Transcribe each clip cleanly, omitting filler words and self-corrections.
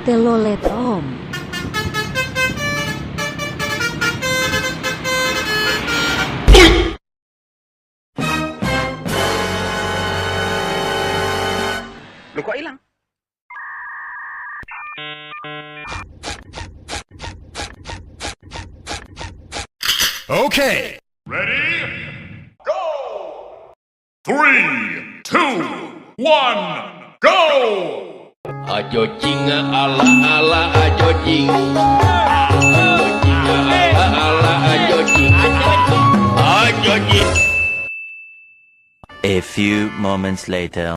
Telolet Om. Lu kok hilang? Okay. Ready? Go! 3, 2, 1, go! Ajo jing ala ala ajo jing. Ajo jing ala ala ajo jing. Ajo jing. A few moments later.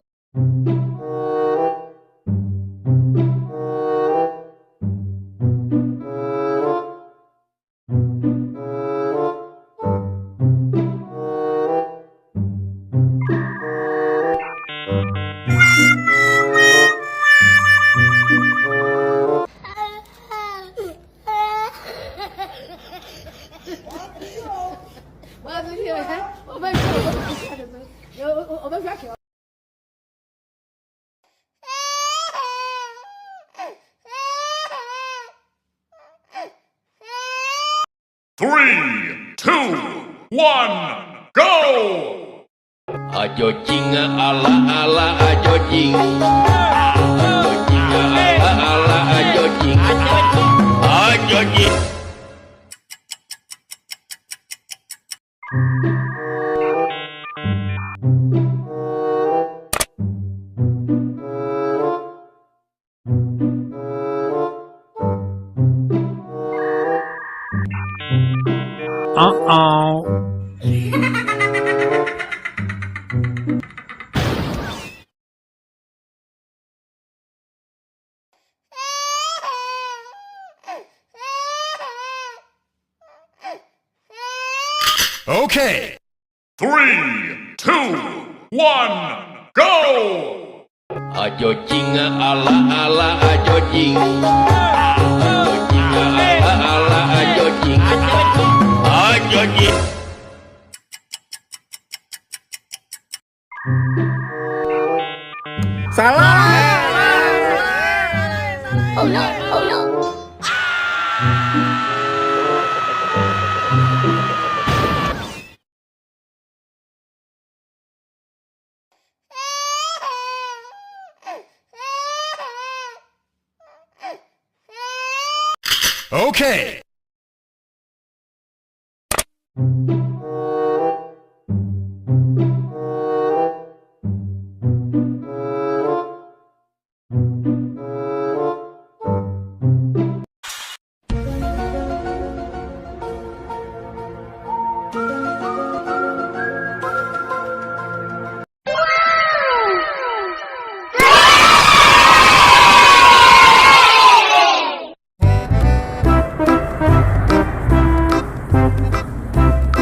Three, two, one, go! Ajo jing ala ala ajo jing. Ajo jing ala ala ajo jing. Ajo jing. Okay. 3, 2, 1, go! Ajo jing ala ala ajo jing. Ajo jing ala ala ajo jing. Ajo jing. Oh no, oh no. Okay.